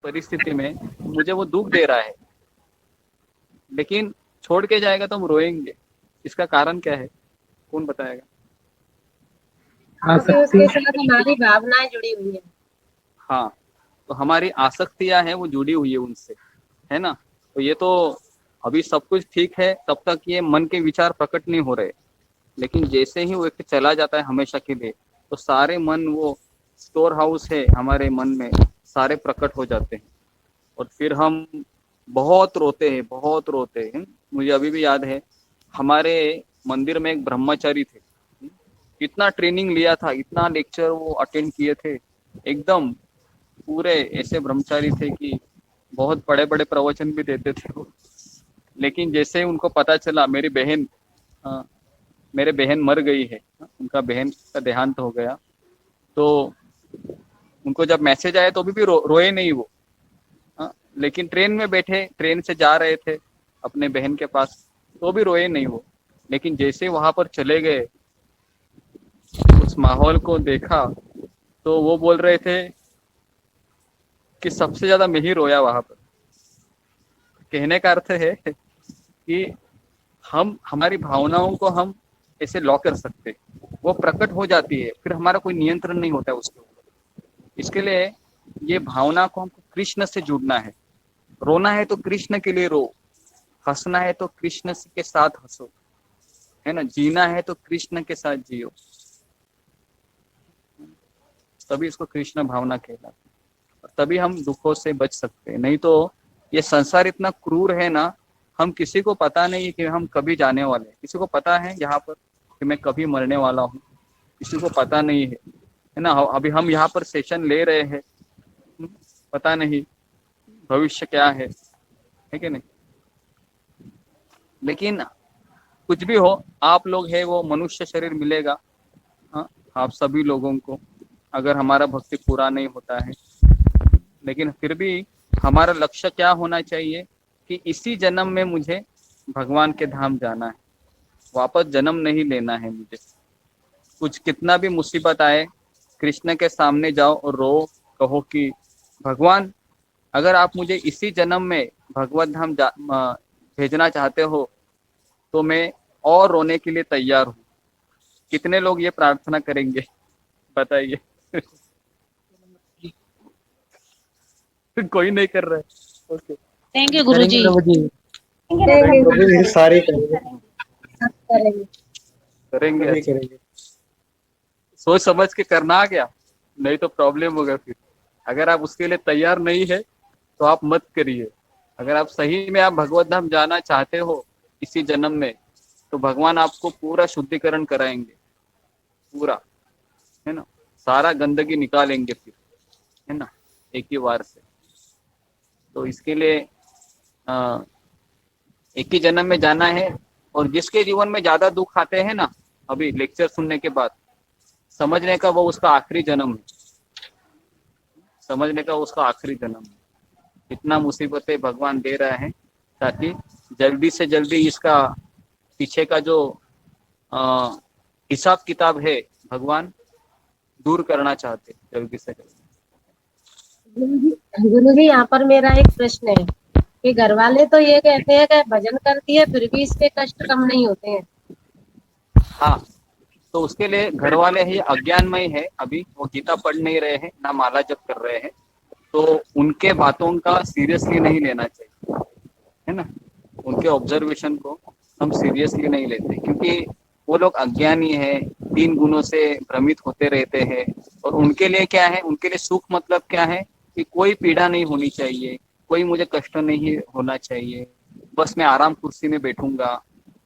परिस्थिति में मुझे वो दुख दे रहा है, लेकिन छोड़ के जाएगा तो हम रोएंगे। इसका कारण क्या है, कौन बताएगा? क्योंकि उसके साथ हमारी भावनाएं जुड़ी हुई हैं। हाँ, तो हमारी आसक्तियां हैं वो जुड़ी हुई है उनसे, है ना। तो ये तो अभी सब कुछ ठीक है, तब तक ये मन के विचार प्रकट नहीं हो रहे, लेकिन जैसे ही वो व्यक्ति चला जाता है हमेशा के लिए, तो सारे मन, वो स्टोर हाउस है हमारे मन में, सारे प्रकट हो जाते हैं। और फिर हम बहुत रोते हैं, बहुत रोते हैं। मुझे अभी भी याद है, हमारे मंदिर में एक ब्रह्मचारी थे, इतना ट्रेनिंग लिया था, इतना लेक्चर वो अटेंड किए थे, एकदम पूरे ऐसे ब्रह्मचारी थे कि बहुत बड़े बड़े प्रवचन भी देते थे वो। लेकिन जैसे ही उनको पता चला मेरी बहन, मेरे बहन मर गई है, उनका बहन का देहांत हो गया, तो उनको जब मैसेज आया तो अभी भी रोए नहीं वो। लेकिन ट्रेन में बैठे, ट्रेन से जा रहे थे अपने बहन के पास, तो भी रोए नहीं वो। लेकिन जैसे वहां पर चले गए, उस माहौल को देखा, तो वो बोल रहे थे कि सबसे ज्यादा मैं ही रोया वहां पर। कहने का अर्थ है कि हम हमारी भावनाओं को हम ऐसे लॉक कर सकते, वो प्रकट हो जाती है, फिर हमारा कोई नियंत्रण नहीं होता है उसके ऊपर। इसके लिए ये भावना को हमको कृष्ण से जुड़ना है। रोना है तो कृष्ण के लिए रो, हंसना है तो कृष्ण के साथ हंसो, है ना, जीना है तो कृष्ण के साथ जियो, तभी इसको कृष्ण भावना कहलाती है। तभी हम दुखों से बच सकते हैं। नहीं तो ये संसार इतना क्रूर है ना, हम किसी को पता नहीं है कि हम कभी जाने वाले हैं। किसी को पता है यहाँ पर कि मैं कभी मरने वाला हूँ? किसी को पता नहीं है ना। अभी हम यहाँ पर सेशन ले रहे हैं, पता नहीं भविष्य क्या है कि नहीं। लेकिन कुछ भी हो, आप लोग है वो मनुष्य शरीर मिलेगा, हाँ, आप सभी लोगों को, अगर हमारा भक्ति पूरा नहीं होता है। लेकिन फिर भी हमारा लक्ष्य क्या होना चाहिए कि इसी जन्म में मुझे भगवान के धाम जाना है, वापस जन्म नहीं लेना है मुझे। कुछ कितना भी मुसीबत आए, कृष्ण के सामने जाओ और रो, कहो कि भगवान, अगर आप मुझे इसी जन्म में भगवत धाम भेजना चाहते हो तो मैं और रोने के लिए तैयार हूँ। कितने लोग ये प्रार्थना करेंगे, बताइए? कोई नहीं कर रहा है। ओके, थैंक यू गुरु जी। प्रभु जी सारे करेंगे, करेंगे। करेंगे। करेंगे। सोच समझ के करना आ गया, नहीं तो प्रॉब्लम होगा फिर। अगर आप उसके लिए तैयार नहीं है तो आप मत करिए। अगर आप सही में आप भगवत धाम जाना चाहते हो इसी जन्म में, तो भगवान आपको पूरा शुद्धिकरण कराएंगे, पूरा, है ना, सारा गंदगी निकालेंगे फिर, है ना, एक ही बार से। तो इसके लिए एक ही जन्म में जाना है। और जिसके जीवन में ज्यादा दुख आते हैं ना, अभी लेक्चर सुनने के बाद समझने का वो उसका आखिरी जन्म है, समझने का उसका आखिरी जन्म है। इतना मुसीबतें भगवान दे रहा है ताकि जल्दी से जल्दी इसका पीछे का जो हिसाब किताब है भगवान दूर करना चाहते जल्दी से जल्दी। गुरु जी यहाँ पर मेरा एक प्रश्न है कि घर वाले तो ये कहते हैं कि भजन करती है फिर भी इसके कष्ट कम नहीं होते हैं। हाँ, तो उसके लिए घर वाले ही अज्ञानमय है, अभी वो गीता पढ़ नहीं रहे हैं ना माला जप कर रहे हैं, तो उनके बातों का सीरियसली नहीं लेना चाहिए, है ना। उनके ऑब्जर्वेशन को हम सीरियसली नहीं लेते, क्योंकि वो लोग अज्ञानी है, 3 गुणों से भ्रमित होते रहते हैं। और उनके लिए क्या है, उनके लिए सुख मतलब क्या है कि कोई पीड़ा नहीं होनी चाहिए, कोई मुझे कष्ट नहीं होना चाहिए, बस मैं आराम कुर्सी में बैठूंगा,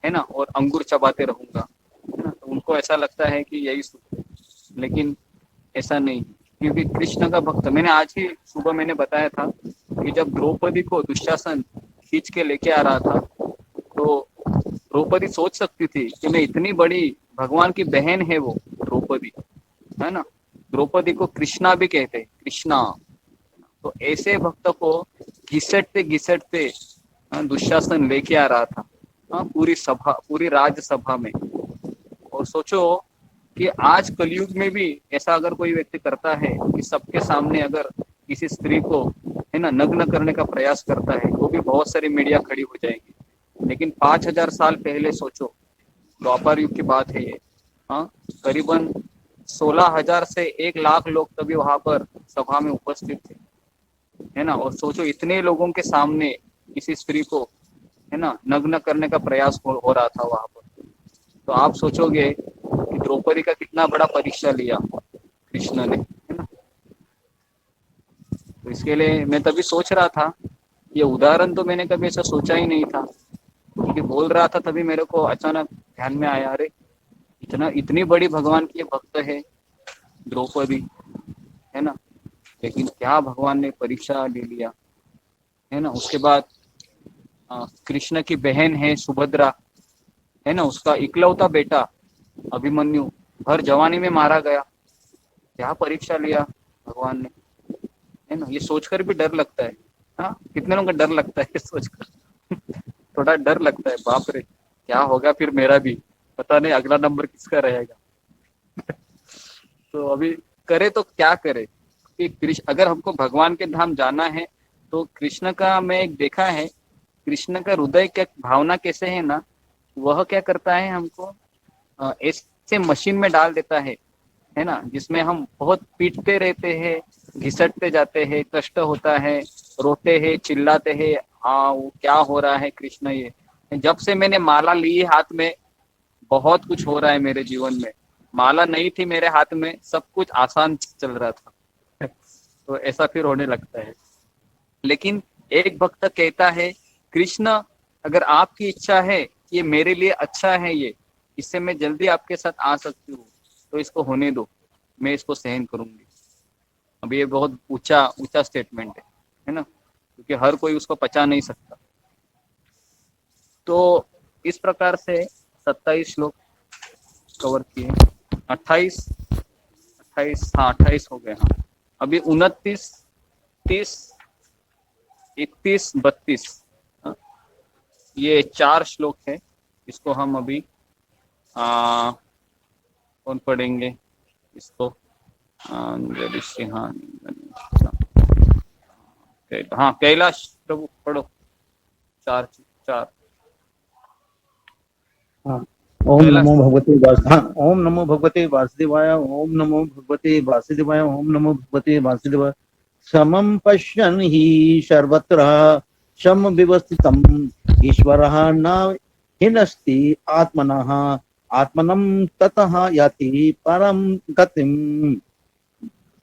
है ना, और अंगूर चबाते रहूंगा, है ना। तो उनको ऐसा लगता है कि यही सुख है, लेकिन ऐसा नहीं। क्योंकि कृष्ण का भक्त, मैंने आज ही सुबह मैंने बताया था कि जब द्रौपदी को दुशासन खींच के लेके आ रहा था, तो द्रौपदी सोच सकती थी कि मैं इतनी बड़ी, भगवान की बहन है वो द्रौपदी, है ना, द्रौपदी को कृष्णा भी कहते हैं, कृष्णा। तो ऐसे भक्त को घिसटते घिसटते दुशासन लेके आ रहा था, पूरी सभा, पूरी राजसभा में। और सोचो कि आज कलयुग में भी ऐसा अगर कोई व्यक्ति करता है कि सबके सामने अगर किसी स्त्री को है ना, नग्न करने का प्रयास करता है, वो भी बहुत सारी मीडिया खड़ी हो जाएंगी। लेकिन 5,000 साल पहले सोचो, द्वापर युग की बात है ये। हाँ, करीबन 16,000 से 1 लाख लोग तभी वहां पर सभा में उपस्थित थे, है ना। और सोचो इतने लोगों के सामने किसी स्त्री को, है ना, नग्न करने का प्रयास हो रहा था वहां पर। तो आप सोचोगे कि द्रौपदी का कितना बड़ा परीक्षा लिया कृष्ण ने, है ना। तो इसके लिए मैं तभी सोच रहा था, ये उदाहरण तो मैंने कभी ऐसा सोचा ही नहीं था, क्योंकि बोल रहा था तभी मेरे को अचानक ध्यान में आया, अरे इतनी बड़ी भगवान की भक्त है द्रौपदी, है ना। लेकिन क्या भगवान ने परीक्षा ले लिया, है ना। उसके बाद कृष्ण की बहन है सुभद्रा, है ना, उसका इकलौता बेटा अभिमन्यु भर जवानी में मारा गया। क्या परीक्षा लिया भगवान ने, है ना। ये सोचकर भी डर लगता है। हाँ, कितने लोगों का डर लगता है ये सोचकर थोड़ा डर लगता है, बाप रे क्या होगा फिर मेरा भी, पता नहीं अगला नंबर किसका रहेगा। तो अभी करे तो क्या करे कि कृष्ण, अगर हमको भगवान के धाम जाना है तो कृष्ण का मैं एक देखा है, कृष्ण का हृदय क्या भावना कैसे है ना, वह क्या करता है हमको ऐसे मशीन में डाल देता है ना, जिसमें हम बहुत पीटते रहते हैं, घिसटते जाते हैं, कष्ट होता है, रोते हैं, चिल्लाते हैं, हाँ वो क्या हो रहा है कृष्ण ये। जब से मैंने माला ली है हाथ में, बहुत कुछ हो रहा है मेरे जीवन में। माला नहीं थी मेरे हाथ में, सब कुछ आसान चल रहा था तो ऐसा फिर होने लगता है। लेकिन एक भक्त कहता है, कृष्ण अगर आपकी इच्छा है कि ये मेरे लिए अच्छा है, ये इससे मैं जल्दी आपके साथ आ सकती हूँ, तो इसको होने दो, मैं इसको सहन करूंगी। अब ये बहुत ऊंचा ऊंचा स्टेटमेंट है ना, क्योंकि हर कोई उसको पचा नहीं सकता। तो इस प्रकार से 27 श्लोक कवर किए, 28 28, हाँ 28 हो गए। हाँ, अभी 29, 30, 31, 32, ये 4 श्लोक है। इसको हम अभी कौन पढ़ेंगे इसको, अंजलि सिंहानी, हाँ कैलाश प्रभु पढ़ो, 4 4। हाँ। ओम कैलाश नमो भगवते हाँ, ओम नमो भगवते वासुदेवाय, ओम नमो भगवते वासुदेवाय, ओम नमो भगवते वासुदेवाय। समं पश्यन् हि सर्वत्र सम व्यवस्थितम् ईश्वरः न हिनस्ति आत्मनः आत्मनं ततः याति परम गतिम्।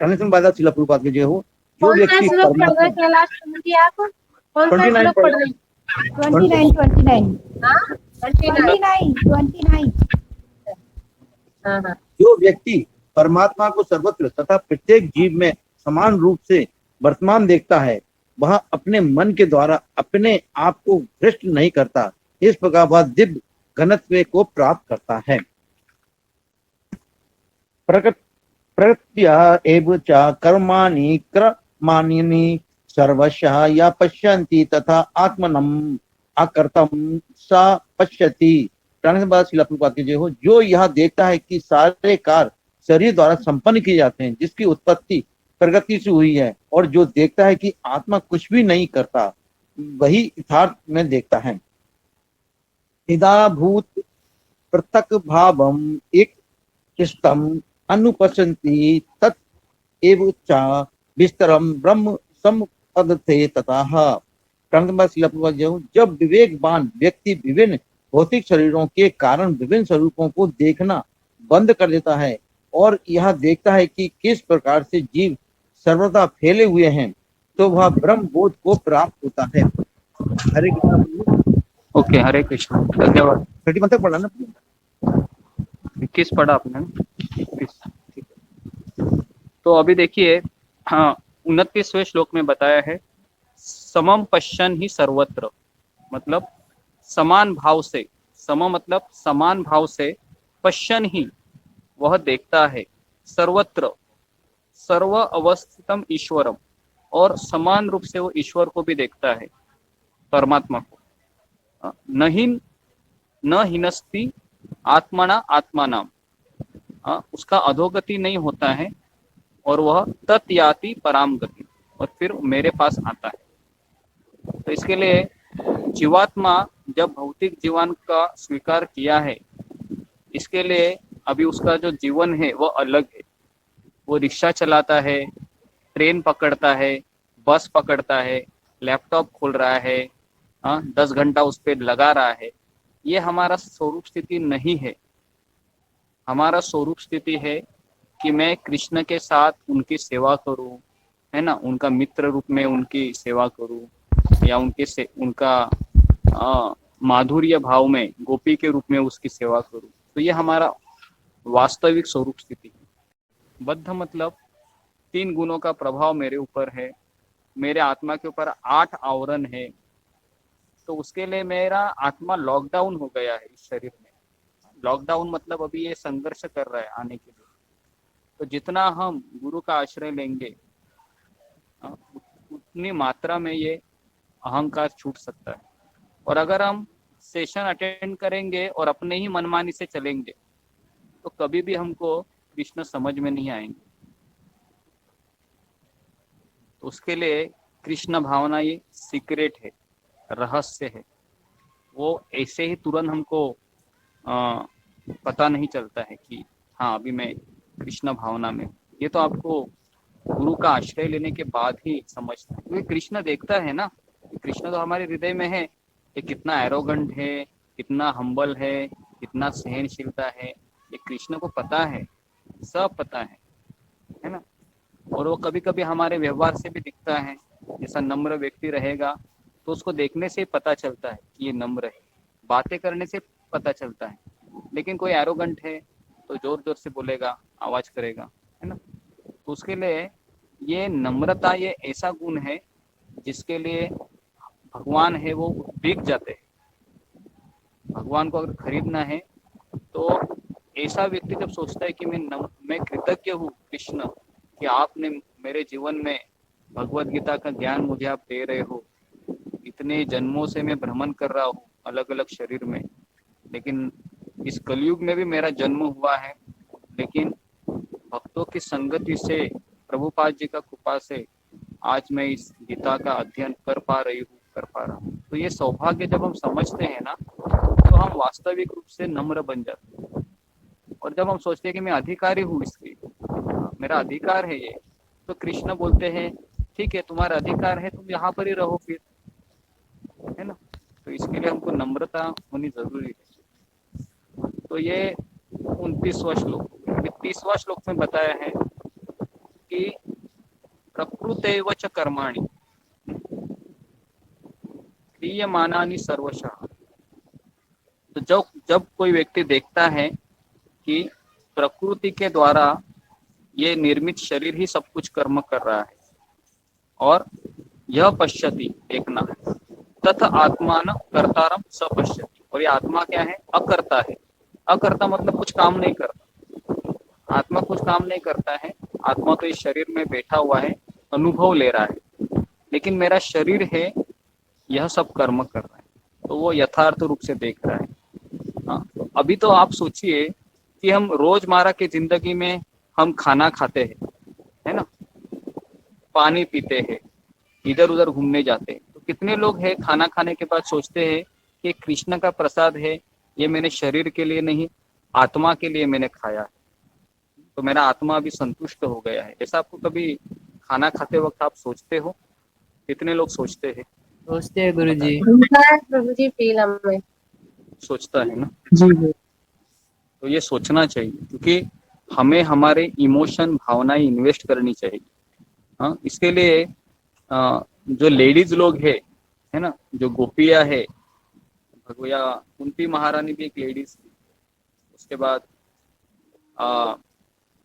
Translation by the Srila Prabhupada के जय हो। जो कौन सा व्यक्ति श्लोक पढ़ रहे परमात्मा कैलाश जी आप? कौन सा 29 श्लोक पढ़ रहे? 29 29 हाँ 29। 29 हाँ हाँ जो व्यक्ति परमात्मा को सर्वत्र तथा प्रत्येक जीव में समान रूप से वर्तमान देखता है, वह अपने मन के द्वारा अपने आप को भ्रष्ट नहीं करता। इस प्रकार वह दिव्य घनत्व को प्राप्त करता है। प्रकृत्या एव च कर्माणि क्रमाणि सर्वशः या पश्यन्ति तथा आत्मनम् अकर्तम् सा पश्यति। शिला प्रभुपाद की जय हो। जो यह देखता है कि सारे कार्य शरीर द्वारा संपन्न किए जाते हैं, जिसकी उत्पत्ति प्रगति से हुई है, और जो देखता है कि आत्मा कुछ भी नहीं करता, वही यथार्थ में देखता है। इदाभूत पृथक भावम एक चिष्टम अनुपश्यन्ति तत् एव च विस्तरम ब्रह्म सम्पदते ततः। शिला प्रभुपाद की जय हो। जब विवेकवान व्यक्ति विभिन्न भौतिक शरीरों के कारण विभिन्न स्वरूपों को देखना बंद कर देता है और यह देखता है कि किस प्रकार से जीव सर्वदा फैले हुए हैं, तो वह ब्रह्म बोध को प्राप्त होता है। हरे कृष्ण। ओके, हरे कृष्ण, धन्यवाद। 31 तक पढ़ा ना? 21 पढ़ा आपने, 21, ठीक है। तो अभी देखिए, हाँ 29वें श्लोक में बताया है, समम पश्यन् ही सर्वत्र, मतलब समान भाव से, सम मतलब समान भाव से, पश्यन् ही वह देखता है, सर्वत्र सर्व अवस्थितम ईश्वरम, और समान रूप से वो ईश्वर को भी देखता है, परमात्मा को। नहीं न हिनस्ति आत्मना आत्मानाम, उसका अधोगति नहीं होता है, और वह तत् याति पराम गति, और फिर मेरे पास आता है। तो इसके लिए जीवात्मा जब भौतिक जीवन का स्वीकार किया है, इसके लिए अभी उसका जो जीवन है वो अलग है। वो रिक्शा चलाता है, ट्रेन पकड़ता है, बस पकड़ता है, लैपटॉप खोल रहा है, 10 घंटा उस पर लगा रहा है। ये हमारा स्वरूप स्थिति नहीं है। हमारा स्वरूप स्थिति है कि मैं कृष्ण के साथ उनकी सेवा करूं, है ना, उनका मित्र रूप में उनकी सेवा करूं, या उनका माधुर्य भाव में गोपी के रूप में उसकी सेवा करूं। तो ये हमारा वास्तविक स्वरूप स्थिति है। बद्ध मतलब 3 गुणों का प्रभाव मेरे ऊपर है, मेरे आत्मा के ऊपर 8 आवरण है। तो उसके लिए मेरा आत्मा लॉकडाउन हो गया है इस शरीर में। लॉकडाउन मतलब अभी ये संघर्ष कर रहा है आने के लिए। तो जितना हम गुरु का आश्रय लेंगे उतनी मात्रा में ये अहंकार छूट सकता है। और अगर हम सेशन अटेंड करेंगे और अपने ही मनमानी से चलेंगे तो कभी भी हमको कृष्ण समझ में नहीं आएंगे। तो उसके लिए कृष्ण भावना ये सीक्रेट है, रहस्य है। वो ऐसे ही तुरंत हमको पता नहीं चलता है कि हाँ अभी मैं कृष्ण भावना में। ये तो आपको गुरु का आश्रय लेने के बाद ही समझता है, क्योंकि कृष्ण देखता है ना, कृष्ण तो हमारे हृदय में है। ये कितना एरोगेंट है, कितना हम्बल है, कितना सहनशीलता है, ये कृष्ण को पता है, सब पता है ना। और वो कभी कभी हमारे व्यवहार से भी दिखता है। जैसा नम्र व्यक्ति रहेगा तो उसको देखने से पता चलता है कि ये नम्र है, बातें करने से पता चलता है। लेकिन कोई एरोगेंट है तो जोर जोर से बोलेगा, आवाज करेगा, है ना। तो उसके लिए ये नम्रता ये ऐसा गुण है जिसके लिए भगवान है वो बिक जाते हैं। भगवान को अगर खरीदना है तो ऐसा व्यक्ति जब सोचता है कि मैं कृतज्ञ हूँ कृष्ण कि आपने मेरे जीवन में भगवत गीता का ज्ञान मुझे आप दे रहे हो। इतने जन्मों से मैं भ्रमण कर रहा हूँ अलग अलग शरीर में, लेकिन इस कलयुग में भी मेरा जन्म हुआ है, लेकिन भक्तों की संगति से, प्रभुपाद जी का कृपा से आज मैं इस गीता का अध्ययन कर पा रहा हूँ। तो ये सौभाग्य जब हम समझते हैं ना तो हम वास्तविक रूप से नम्र बन जाते हैं। और जब हम सोचते हैं कि मैं अधिकारी हूँ इसकी, मेरा अधिकार है ये, तो कृष्ण बोलते हैं ठीक है तुम्हारा अधिकार है, तुम यहाँ पर ही रहो फिर, है ना। तो इसके लिए हमको नम्रता होनी जरूरी है। तो ये 29वां श्लोक। 30वां श्लोक में बताया है कि प्रकृतेव च कर्माणि क्रियमाणानि सर्वशः। तो जब कोई व्यक्ति देखता है कि प्रकृति के द्वारा ये निर्मित शरीर ही सब कुछ कर्म कर रहा है, और यह पश्यति देखना है, तथा आत्मान कर्तारम स पश्यति, और ये आत्मा क्या है, अकर्ता है। अकर्ता मतलब कुछ काम नहीं करता। आत्मा कुछ काम नहीं करता है, आत्मा तो इस शरीर में बैठा हुआ है, अनुभव ले रहा है, लेकिन मेरा शरीर है यह सब कर्म कर रहा है। तो वो यथार्थ रूप से देख रहा है। तो अभी तो आप सोचिए कि हम रोजमर्रा की जिंदगी में हम खाना खाते हैं, है ना, पानी पीते हैं, इधर उधर घूमने जाते हैं। तो कितने लोग हैं खाना खाने के बाद सोचते हैं कि कृष्ण का प्रसाद है, ये मैंने शरीर के लिए नहीं आत्मा के लिए मैंने खाया है, तो मेरा आत्मा अभी संतुष्ट हो गया है। ऐसा आपको कभी खाना खाते वक्त आप सोचते हो? कितने लोग सोचते हैं? सोचते हैं गुरु जी। प्रभु जी फील हमें सोचता है ना। जी जी। तो ये सोचना चाहिए, क्योंकि हमें हमारे इमोशन भावनाएं इन्वेस्ट करनी चाहिए। हाँ, इसके लिए जो लेडीज लोग है ना, जो गोपिया है, भगवया कुंती महारानी भी एक लेडीज थी, उसके बाद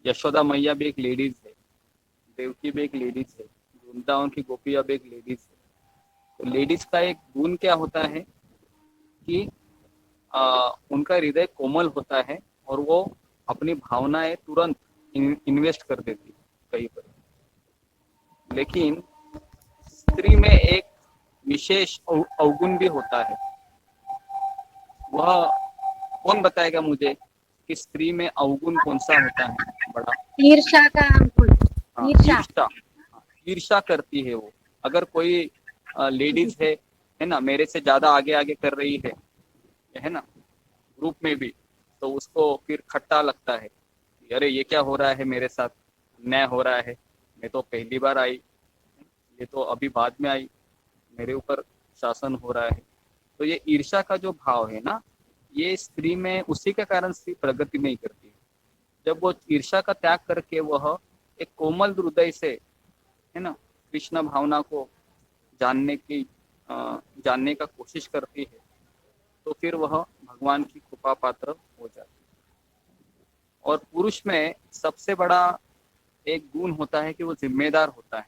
यशोदा मैया भी एक लेडीज है, देवकी भी एक लेडीज है, वृंदावन की गोपिया भी एक लेडीज है। तो लेडीज का एक गुण क्या होता है कि उनका हृदय कोमल होता है और वो अपनी भावनाएं तुरंत इन्वेस्ट कर देती है कहीं पर। लेकिन स्त्री में एक विशेष अवगुण भी होता है। वह कौन बताएगा मुझे कि स्त्री में अवगुण कौन सा होता है बड़ा? ईर्ष्या का अंकुर। हाँ, ईर्ष्या। ईर्ष्या करती है वो। अगर कोई लेडीज है ना, मेरे से ज्यादा आगे आगे कर रही है ना, ग्रुप में भी, तो उसको फिर खट्टा लगता है कि अरे ये क्या हो रहा है मेरे साथ, अन्याय हो रहा है, मैं तो पहली बार आई, ये तो अभी बाद में आई, मेरे ऊपर शासन हो रहा है। तो ये ईर्ष्या का जो भाव है ना, ये स्त्री में उसी के कारण स्त्री प्रगति नहीं करती है। जब वो ईर्ष्या का त्याग करके वह एक कोमल हृदय से, है ना, कृष्ण भावना को जानने का कोशिश करती है, तो फिर वह भगवान की कृपा पात्र हो जाती है। और पुरुष में सबसे बड़ा एक गुण होता है कि वो जिम्मेदार होता है,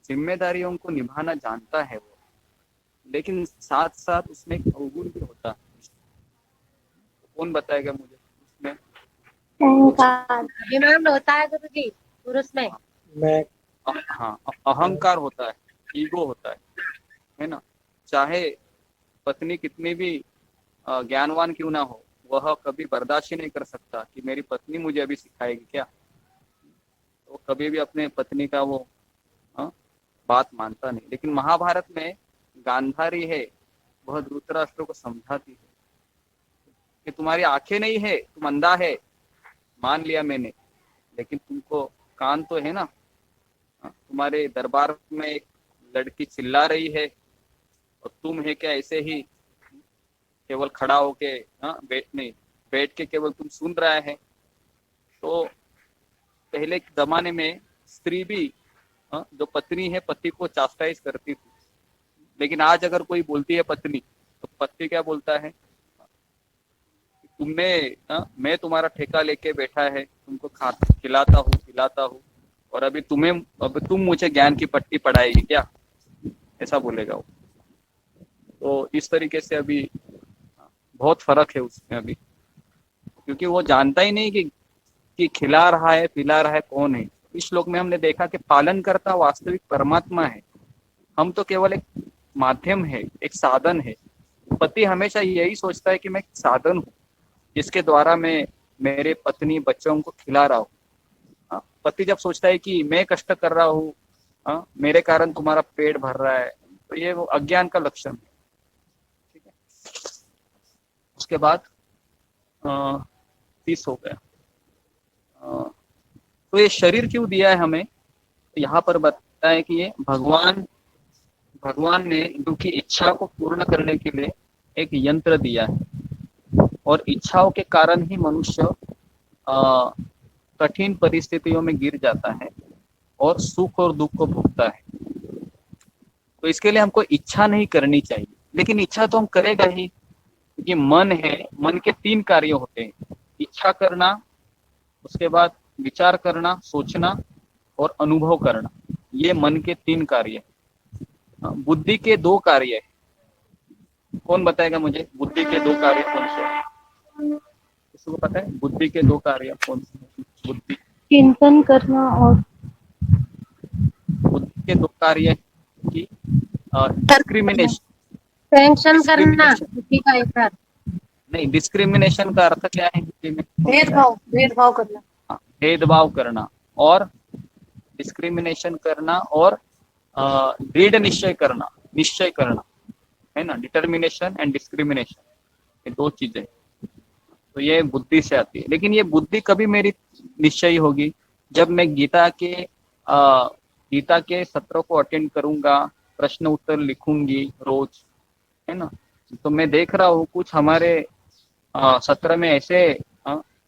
जिम्मेदारियों को निभाना जानता है वो, लेकिन साथ साथ उसमें एक अवगुण भी होता है। कौन बताएगा मुझे उसमें? अभिमान होता है गुरु जी पुरुष में। मैं हाँ, अहंकार होता है, ईगो होता है ना। चाहे पत्नी कितनी भी ज्ञानवान क्यों ना हो, वह कभी बर्दाश्त ही नहीं कर सकता कि मेरी पत्नी मुझे अभी सिखाएगी क्या। तो कभी भी अपने पत्नी का वो बात मानता नहीं। लेकिन महाभारत में गांधारी है, वह धृतराष्ट्र को समझाती है कि तुम्हारी आंखें नहीं है, तुम अंधा है, मान लिया मैंने, लेकिन तुमको कान तो है ना। तुम्हारे दरबार में एक लड़की चिल्ला रही है और तुम है क्या ऐसे ही केवल खड़ा होके बैठ के केवल तुम सुन रहा है। तो पहले के जमाने में स्त्री भी जो पत्नी है पति को चास्टाइज करती थी, लेकिन आज अगर कोई बोलती है पत्नी, तो पति क्या बोलता है, मैं तुम्हारा ठेका लेके बैठा है, तुमको खिलाता हूँ पिलाता हूँ, और अभी तुम मुझे ज्ञान की पट्टी पढ़ाएगी क्या, ऐसा बोलेगा वो। तो इस तरीके से अभी बहुत फर्क है उसमें अभी, क्योंकि वो जानता ही नहीं कि खिला रहा है पिला रहा है कौन है। इस श्लोक में हमने देखा कि पालन करता वास्तविक परमात्मा है, हम तो केवल एक माध्यम है, एक साधन है। पति हमेशा यही सोचता है कि मैं साधन हूँ जिसके द्वारा मैं मेरे पत्नी बच्चों को खिला रहा हूँ। पति जब सोचता है कि मैं कष्ट कर रहा हूँ, मेरे कारण तुम्हारा पेट भर रहा है, तो ये वो अज्ञान का लक्षण है। ठीक है, उसके बाद 30 हो गया। तो ये शरीर क्यों दिया है हमें, तो यहाँ पर बताया है कि ये भगवान ने उनकी इच्छा को पूर्ण करने के लिए एक यंत्र दिया है, और इच्छाओं के कारण ही मनुष्य कठिन परिस्थितियों में गिर जाता है और सुख और दुख को भोगता है। तो इसके लिए हमको इच्छा नहीं करनी चाहिए, लेकिन इच्छा तो हम करेगा ही, क्योंकि मन है, मन के 3 कार्य होते हैं, इच्छा करना, उसके बाद विचार करना, सोचना, और अनुभव करना। ये मन के 3 कार्य है। बुद्धि के 2 कार्य है। कौन बताएगा मुझे बुद्धि के 2 कार्य कौन से हैं? किसी को पता है बुद्धि के 2 कार्य कौन से हैं? बुद्धि चिंतन करना और बुद्धि के 2 कार्य की डिस्क्रिमिनेशन। टेंशन करना बुद्धि का एक अर्थ। नहीं, डिस्क्रिमिनेशन का अर्थ क्या है हिंदी में? भेदभाव करना। भेदभाव करना, और डिस्क्रिमिनेशन करना, और दृढ़ निश्चय करना है ना। डिटर्मिनेशन एंड डिस्क्रिमिनेशन, ये 2 चीजें, तो ये बुद्धि से आती है। लेकिन ये बुद्धि कभी मेरी निश्चय होगी जब मैं गीता के सत्रों को अटेंड करूंगा, प्रश्न उत्तर लिखूंगी रोज, है ना। तो मैं देख रहा हूँ कुछ हमारे सत्र में ऐसे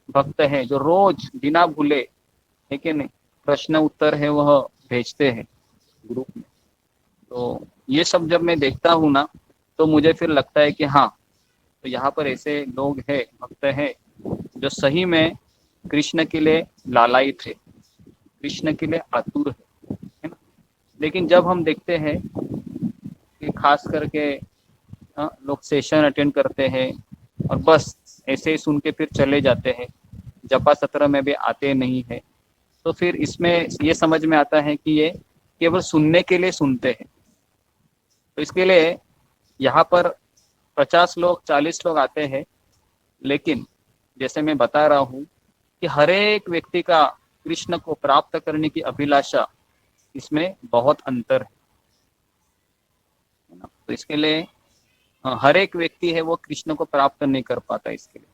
भक्त हैं जो रोज बिना भूले, लेकिन प्रश्न उत्तर है वह भेजते हैं ग्रुप में। तो ये सब जब मैं देखता हूँ ना, तो मुझे फिर लगता है कि हाँ, तो यहाँ पर ऐसे लोग हैं, भक्त हैं, जो सही में कृष्ण के लिए लालायित थे, कृष्ण के लिए आतुर है ना। लेकिन जब हम देखते हैं कि खास करके लोग सेशन अटेंड करते हैं और बस ऐसे ही सुन के फिर चले जाते हैं, जपा सत्र में भी आते नहीं है, तो फिर इसमें ये समझ में आता है कि ये केवल सुनने के लिए सुनते हैं। तो इसके लिए यहाँ पर 50 लोग 40 लोग आते हैं, लेकिन जैसे मैं बता रहा हूँ कि हर एक व्यक्ति का कृष्ण को प्राप्त करने की अभिलाषा इसमें बहुत अंतर है ना। तो इसके लिए हर एक व्यक्ति है वो कृष्ण को प्राप्त नहीं कर पाता। इसके लिए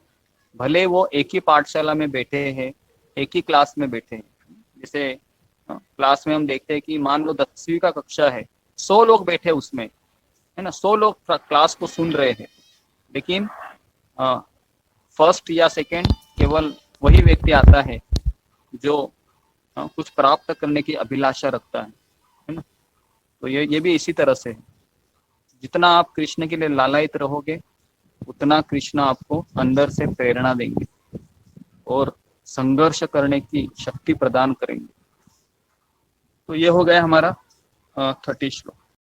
भले वो एक ही पाठशाला में बैठे हैं, एक ही क्लास में बैठे हैं। जैसे क्लास में हम देखते हैं कि मान लो 10वीं का कक्षा है, 100 लोग बैठे उसमें, है ना, 100 लोग क्लास को सुन रहे हैं, लेकिन फर्स्ट या सेकंड केवल वही व्यक्ति आता है जो कुछ प्राप्त करने की अभिलाषा रखता है ना। तो ये भी इसी तरह से है। जितना आप कृष्ण के लिए लालायित रहोगे, उतना कृष्ण आपको अंदर से प्रेरणा देंगे और संघर्ष करने की शक्ति प्रदान करेंगे। तो ये हो गया हमारा 30 श्लोक।